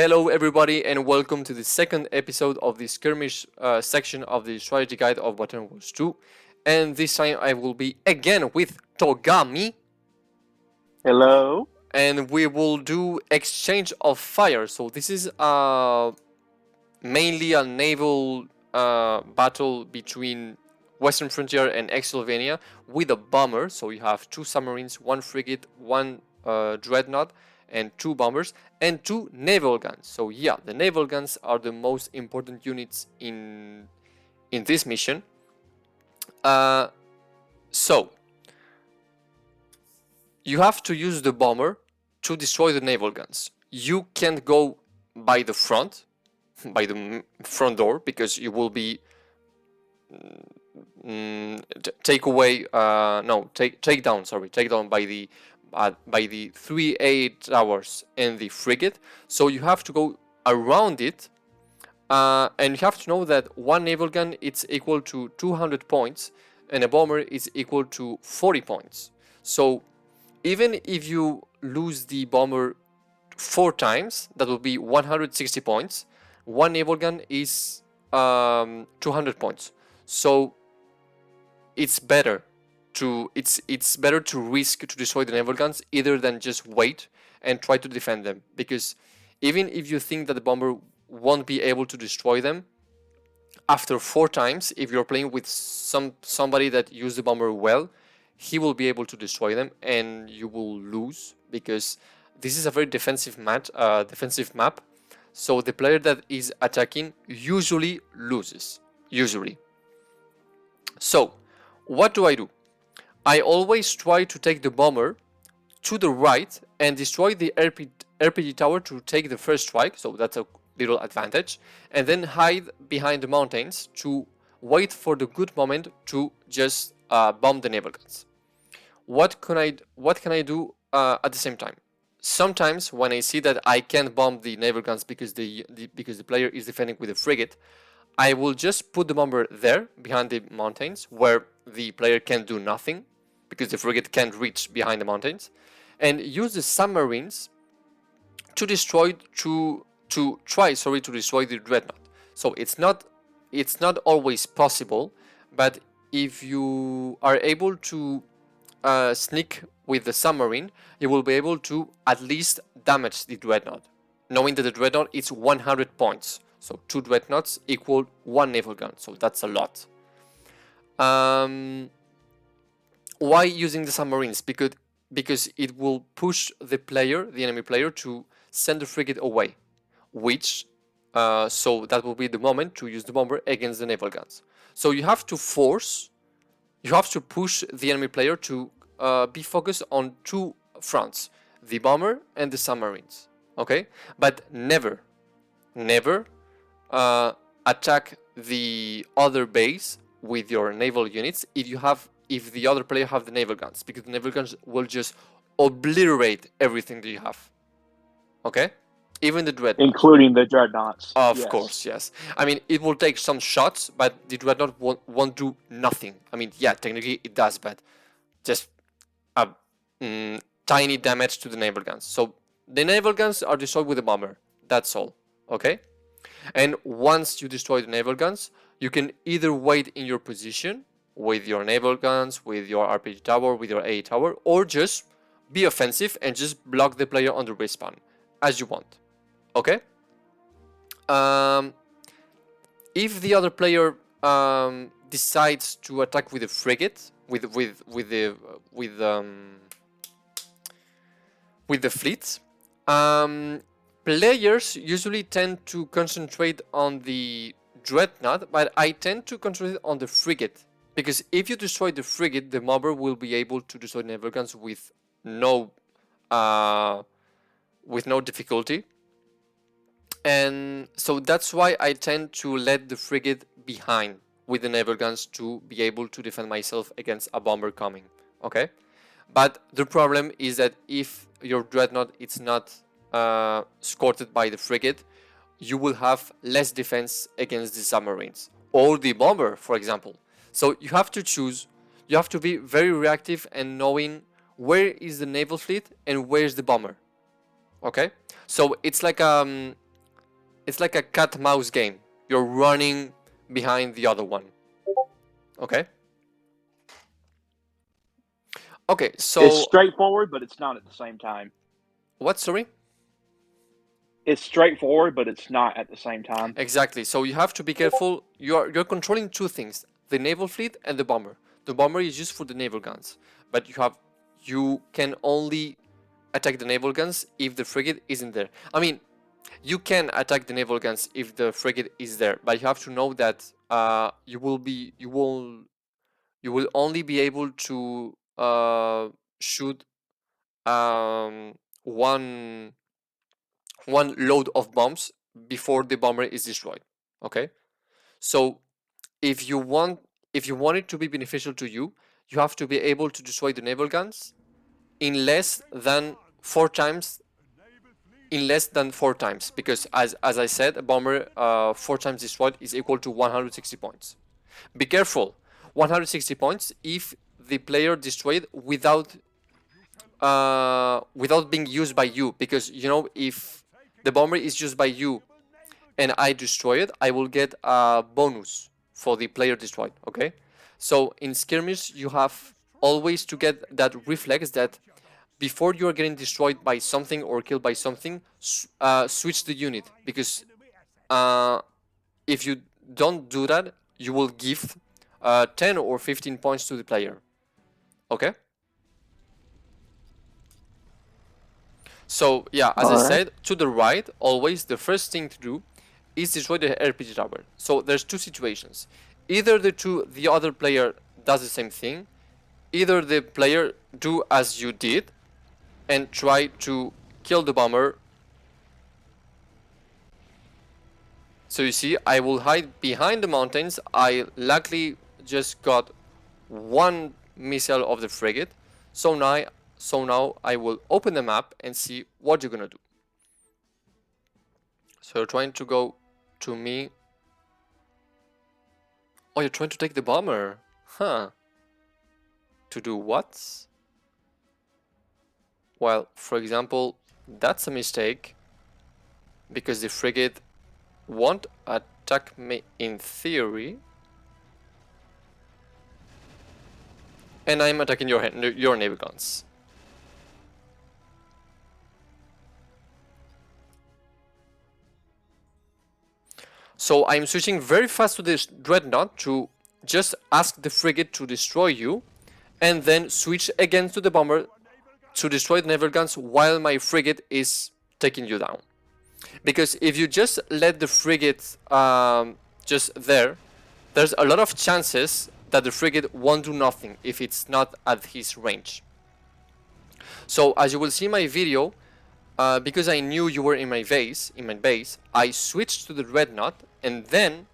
Hello everybody and welcome to the second episode of the Skirmish section of the strategy guide of Battalion Wars 2. And this time I will be again with Togami. Hello. And we will do exchange of fire. So this is mainly a naval battle between Western Frontier and ex-Slovenia with a bomber. So you have 2 submarines, 1 frigate, 1 Dreadnought, and 2 bombers and 2 naval guns. So yeah, the naval guns are the most important units in this mission. So you have to use the bomber to destroy the naval guns. You can't go by the front, by the front door, because you will be take down by the 3A towers and the frigate. So you have to go around it, and you have to know that 1 naval gun is equal to 200 points and a bomber is equal to 40 points. So even if you lose the bomber 4 times, that will be 160 points. 1 naval gun is 200 points. So it's better to risk to destroy the naval guns either than just wait and try to defend them, because even if you think that the bomber won't be able to destroy them after 4 times, if you're playing with somebody that used the bomber well, he will be able to destroy them and you will lose, because this is a very defensive map. So the player that is attacking usually loses, So what do? I always try to take the bomber to the right and destroy the RPG tower to take the first strike, so that's a little advantage, and then hide behind the mountains to wait for the good moment to just bomb the naval guns. What can I do at the same time? Sometimes when I see that I can't bomb the naval guns because the player is defending with a frigate, I will just put the bomber there behind the mountains where the player can do nothing because the frigate can't reach behind the mountains, and use the submarines to try to destroy the Dreadnought. So it's not always possible, but if you are able to sneak with the submarine, you will be able to at least damage the Dreadnought, knowing that the Dreadnought is 100 points. So 2 Dreadnoughts equal 1 naval gun, so that's a lot. Why using the submarines? Because it will push the enemy player, to send the frigate away, which so that will be the moment to use the bomber against the naval guns. So you have to push the enemy player to be focused on 2 fronts, the bomber and the submarines. Okay, but never attack the other base with your naval units if the other player have the naval guns, because the naval guns will just obliterate everything that you have. Okay, even the Dreadnought, including the Dreadnoughts. Of course, yes. I mean, it will take some shots, but the Dreadnought won't do nothing. I mean, yeah, technically it does, but just a tiny damage to the naval guns. So the naval guns are destroyed with a bomber. That's all. Okay. And once you destroy the naval guns, you can either wait in your position with your naval guns, with your RPG tower, with your A tower, or just be offensive and just block the player on the respawn, as you want. Okay? If the other player decides to attack with a frigate, with the fleet, players usually tend to concentrate on the Dreadnought, but I tend to concentrate on the frigate, because if you destroy the frigate, the mobber will be able to destroy naval guns with no difficulty, and so that's why I tend to let the frigate behind with the naval guns to be able to defend myself against a bomber coming. Okay, but the problem is that if your Dreadnought is not escorted by the frigate, you will have less defense against the submarines or the bomber, for example. So you have to choose. You have to be very reactive and knowing where is the naval fleet and where is the bomber. Okay, so it's like it's like a cat-mouse game. You're running behind the other one. Okay. Okay, so It's straightforward, but it's not at the same time. what? Sorry. It's straightforward, but it's not at the same time. Exactly. So you have to be careful. You're controlling two things: the naval fleet and the bomber. The bomber is used for the naval guns, but you can only attack the naval guns if the frigate isn't there. I mean, you can attack the naval guns if the frigate is there, but you have to know that you will only be able to shoot one load of bombs before the bomber is destroyed. Okay, so if you want it to be beneficial to you, you have to be able to destroy the naval guns in less than four times. Because as I said, a bomber 4 times destroyed is equal to 160 points. Be careful, 160 points if the player destroyed without being used by you, because you know, if the bomber is used by you and I destroy it, I will get a bonus for the player destroyed. Okay, so in skirmish you have always to get that reflex that before you are getting destroyed by something or killed by something, switch the unit, because if you don't do that, you will give 10 or 15 points to the player. Okay, so yeah, as I said, to the right, always the first thing to do is destroy the RPG tower. So there's two situations: either the other player does the same thing, either the player do as you did and try to kill the bomber. So you see, I will hide behind the mountains. I luckily just got one missile of the frigate. So now I will open the map and see what you're gonna do. So you're trying to go to me. Oh, you're trying to take the bomber. Huh. To do what? Well, for example, that's a mistake, because the frigate won't attack me in theory. And I'm attacking your naval guns. So I'm switching very fast to this Dreadnought to just ask the frigate to destroy you, and then switch again to the bomber to destroy the naval guns while my frigate is taking you down. Because if you just let the frigate just there's a lot of chances that the frigate won't do nothing if it's not at his range. So as you will see in my video, because I knew you were in my base, I switched to the Dreadnought, and then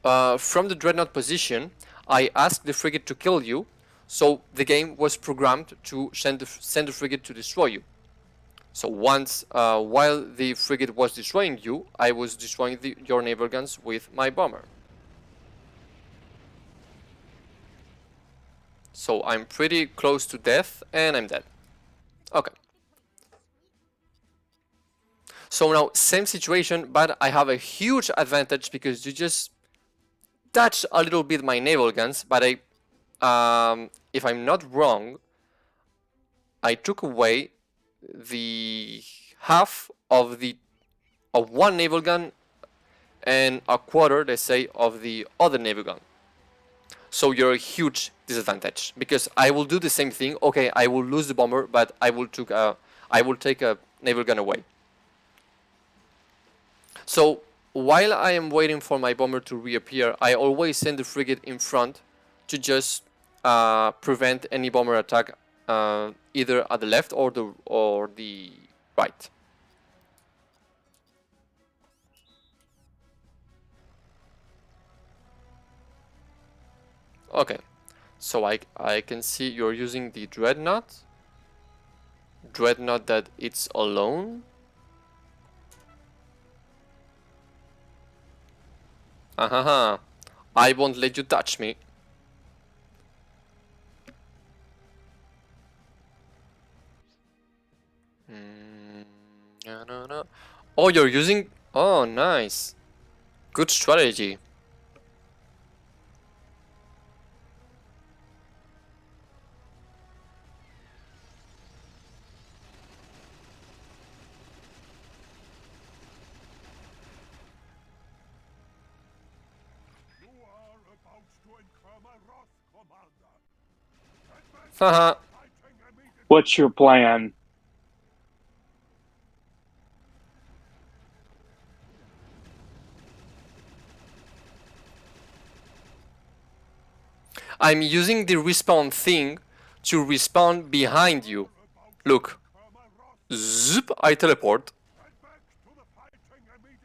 from the Dreadnought position, I asked the frigate to kill you. So the game was programmed to send the frigate to destroy you. So once, while the frigate was destroying you, I was destroying your naval guns with my bomber. So I'm pretty close to death, and I'm dead. Okay. So now, same situation, but I have a huge advantage because you just touch a little bit my naval guns, but if I'm not wrong, I took away the half of one naval gun and a quarter, let's say, of the other naval gun. So you're a huge disadvantage, because I will do the same thing. Okay, I will lose the bomber, but I will take a naval gun away. So while I am waiting for my bomber to reappear, I always send the frigate in front to just prevent any bomber attack, either at the left or the right. Okay, so I can see you're using the Dreadnought that it's alone. I won't let you touch me. No. Oh, you're using... Oh, nice. Good strategy. Haha. What's your plan? I'm using the respawn thing to respawn behind you. Look. Zip, I teleport.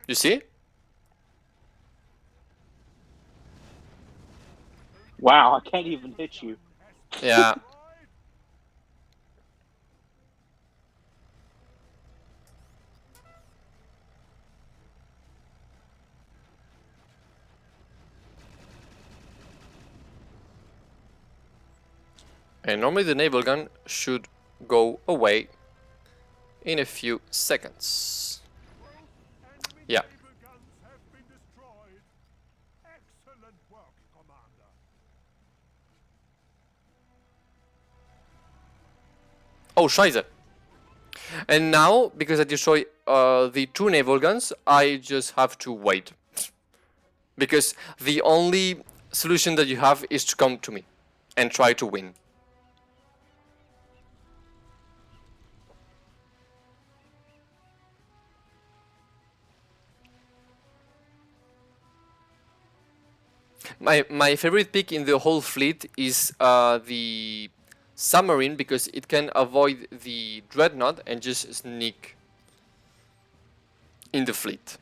You see? Wow, I can't even hit you. Yeah. And normally the naval gun should go away in a few seconds. Yeah. Oh, scheiße. And now, because I destroy the 2 naval guns, I just have to wait. Because the only solution that you have is to come to me and try to win. My favorite pick in the whole fleet is the submarine, because it can avoid the Dreadnought and just sneak in the fleet.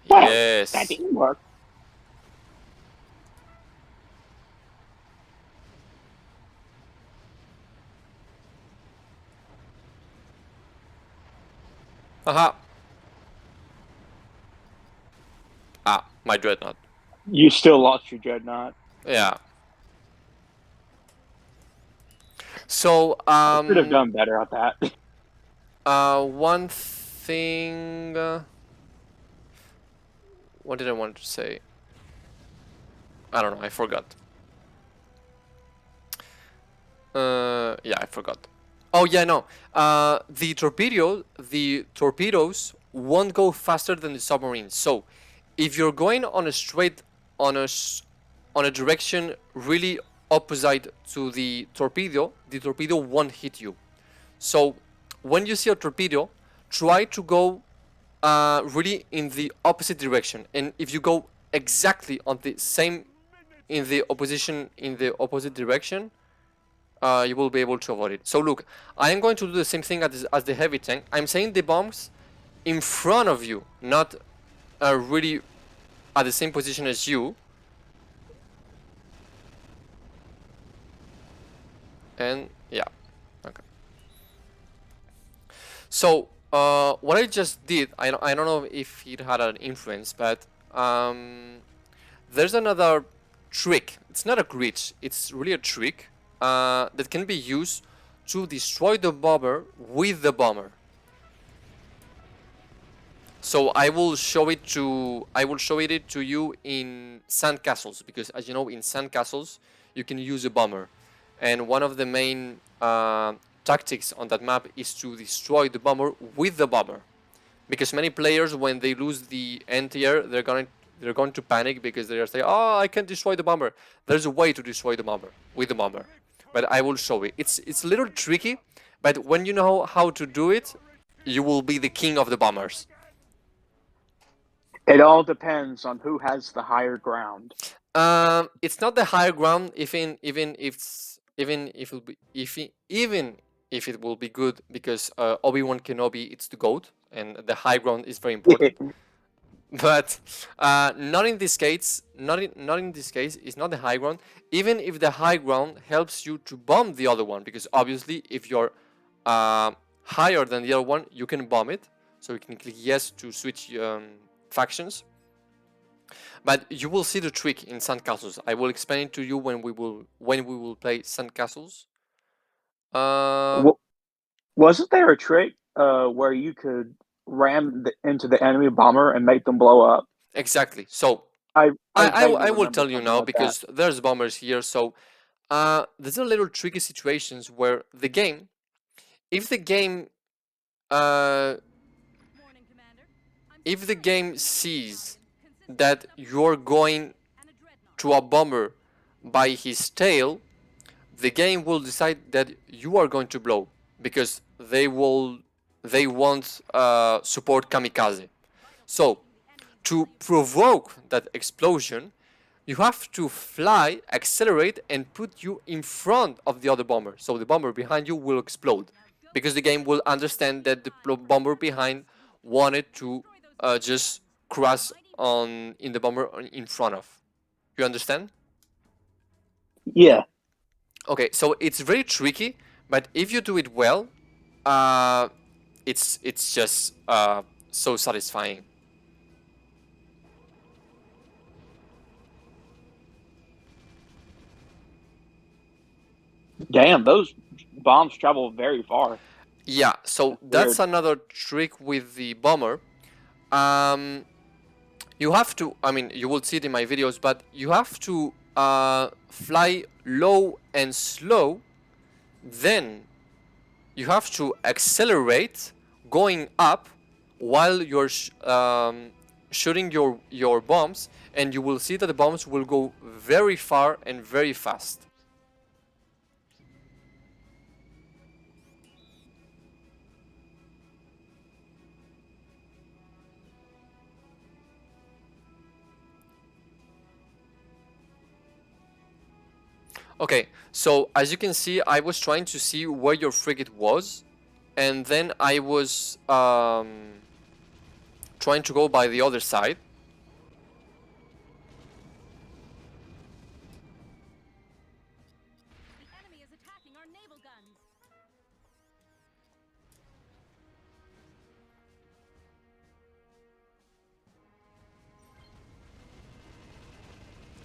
Well, Yes. that didn't work. Aha. Ah, my Dreadnought. You still lost your Dreadnought. Yeah. So, Could have done better at that. one thing... what did I want to say? I don't know, I forgot. Yeah, I forgot. Oh yeah, no. The torpedoes won't go faster than the submarines. So, if you're going on a straight, on a direction really opposite to the torpedo won't hit you. So, when you see a torpedo, try to go really in the opposite direction. And if you go exactly on the same, in the opposite direction, you will be able to avoid it. So look, I am going to do the same thing as the heavy tank. I'm saying the bombs in front of you, not really at the same position as you. And yeah, okay. So what I just did, I don't know if it had an influence, but there's another trick. It's not a glitch, it's really a trick that can be used to destroy the bomber with the bomber. So I will show it to you in sandcastles, because as you know, in sandcastles you can use a bomber, and one of the main tactics on that map is to destroy the bomber with the bomber, because many players, when they lose the anti-air, they're going to panic, because they're saying, "Oh, I can't destroy the bomber." There's a way to destroy the bomber with the bomber, but I will show it. It's a little tricky, but when you know how to do it, you will be the king of the bombers. It all depends on who has the higher ground. It's not the higher ground, even if even if it will be good, because Obi-Wan Kenobi, it's the GOAT, and the high ground is very important. But not in this case. Not in this case. It's not the high ground. Even if the high ground helps you to bomb the other one, because obviously if you're higher than the other one, you can bomb it. So you can click yes to switch factions. But you will see the trick in sandcastles. I will explain it to you when we will play sandcastles. Wasn't there a trick where you could ram into the enemy bomber and make them blow up? Exactly. So I vaguely I will remember tell you something now, like that. because there's bombers here. So there's a little tricky situations where the game, if the game, uh, if the game sees that you're going to a bomber by his tail, the game will decide that you are going to blow, because they won't support kamikaze. So to provoke that explosion, you have to fly, accelerate, and put you in front of the other bomber. So the bomber behind you will explode, because the game will understand that the bomber behind wanted to just crash on in the bomber in front of. You understand? Yeah. Okay, so it's very tricky, but if you do it well, uh, it's just so satisfying. Damn, those bombs travel very far. Yeah, so that's Weird. another trick with the bomber. Um, you have to, I mean, you will see it in my videos, but you have to fly low and slow. Then you have to accelerate going up while you're shooting your bombs, and you will see that the bombs will go very far and very fast. Okay, so as you can see, I was trying to see where your frigate was, and then I was trying to go by the other side.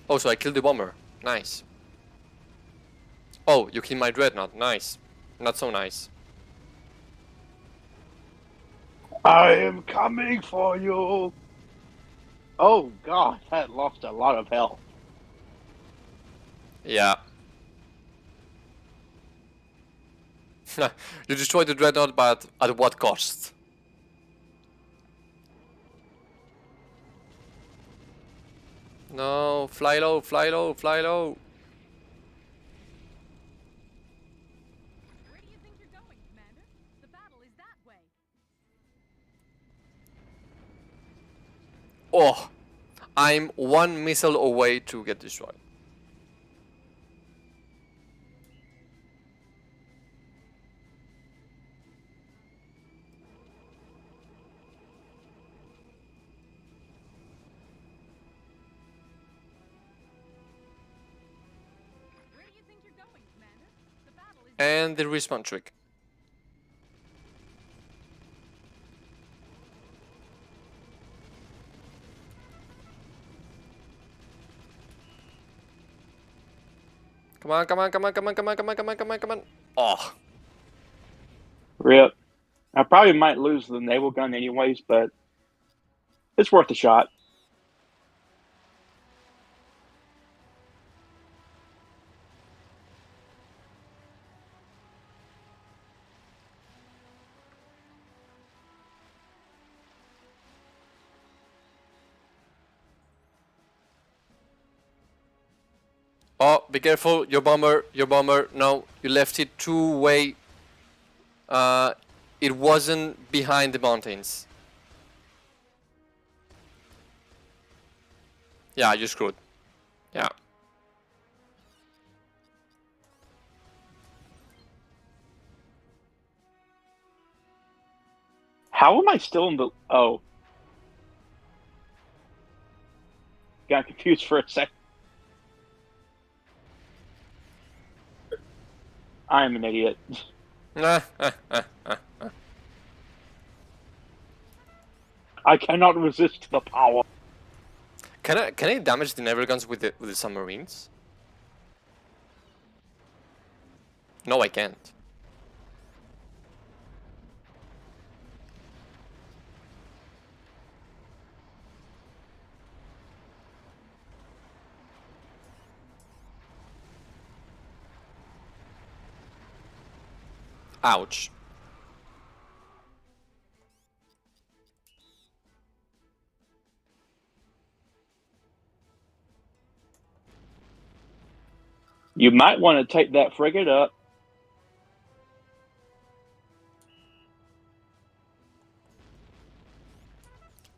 Oh, so I killed the bomber. Nice. Oh, you killed my Dreadnought. Nice. Not so nice. I am coming for you. Oh god, that lost a lot of health. Yeah. You destroyed the Dreadnought, but at what cost? No, fly low, fly low, fly low. Oh, I'm one missile away to get destroyed. And the respawn trick. Come on, come on, come on, come on, come on, come on, come on, come on, come on. Oh. Rip. I probably might lose the naval gun anyways, but it's worth a shot. Oh, be careful, your bomber, no, you left it two-way. It wasn't behind the mountains. Yeah, you screwed. Yeah. How am I still in the... Oh. Got confused for a second. I am an idiot. I cannot resist the power. Can I damage the naval guns with the submarines? No, I can't. Ouch. You might want to take that frigate up.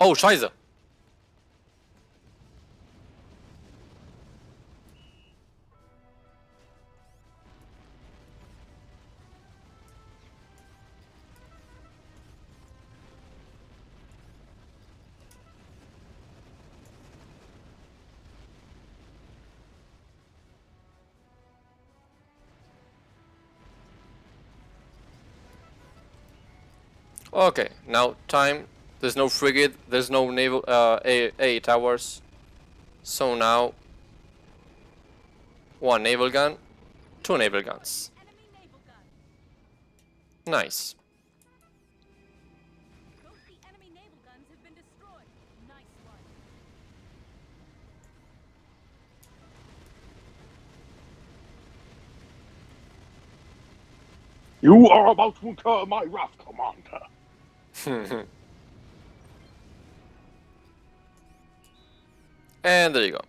Oh, Scheiße. Okay, now time. There's no frigate, there's no naval A towers. So now 1 naval gun, 2 naval guns. Nice. You are about to incur my wrath, Commander. And there you go.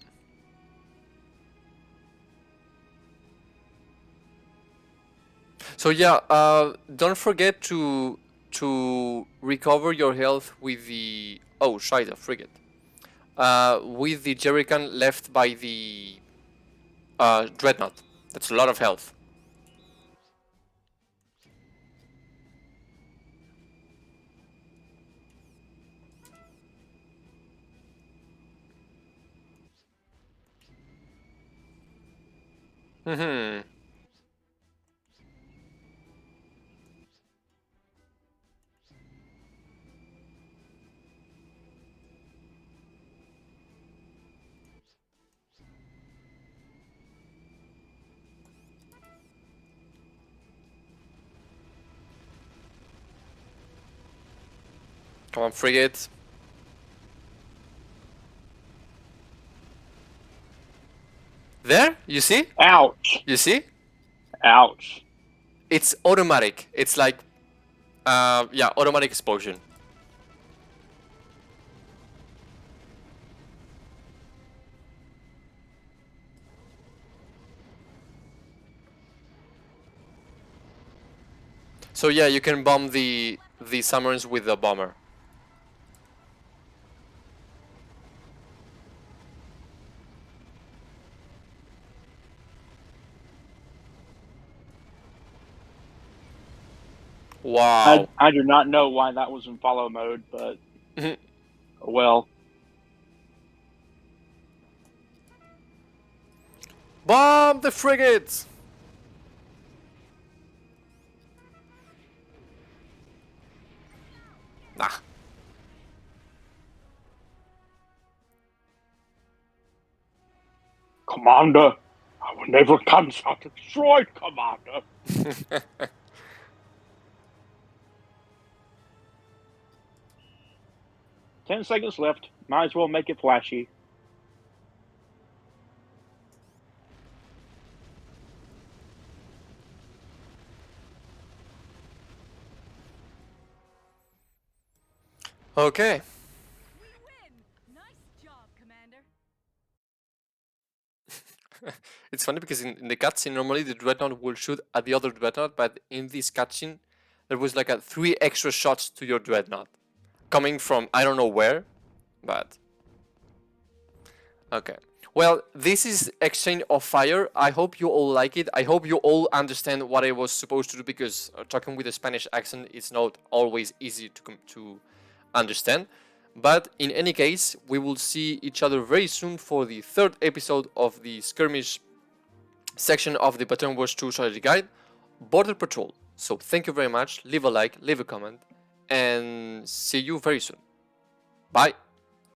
So yeah, don't forget to recover your health with the Scheiße, frigate. With the jerrycan left by the Dreadnought. That's a lot of health. Mm-hmm. Come on, frigate. There, you see? Ouch. You see? Ouch. It's automatic. It's like, yeah, automatic explosion. So yeah, you can bomb the submarines with the bomber. Wow. I do not know why that was in follow mode, but well. Bomb the frigates! Nah. Commander, our naval guns are destroyed, Commander. 10 seconds left. Might as well make it flashy. Okay. We win. Nice job, Commander. It's funny because in the cutscene normally the Dreadnought will shoot at the other Dreadnought, but in this cutscene there was like a 3 extra shots to your Dreadnought. Coming from I don't know where, but... Okay. Well, Well, this is Exchange of Fire. I hope you all like it. I hope you all understand what I was supposed to do, because talking with a Spanish accent is not always easy to understand. But in any case, we will see each other very soon for the third episode of the Skirmish section of the Battalion Wars 2 Strategy Guide, Border Patrol. So thank you very much. Leave a like, leave a comment, and see you very soon. Bye.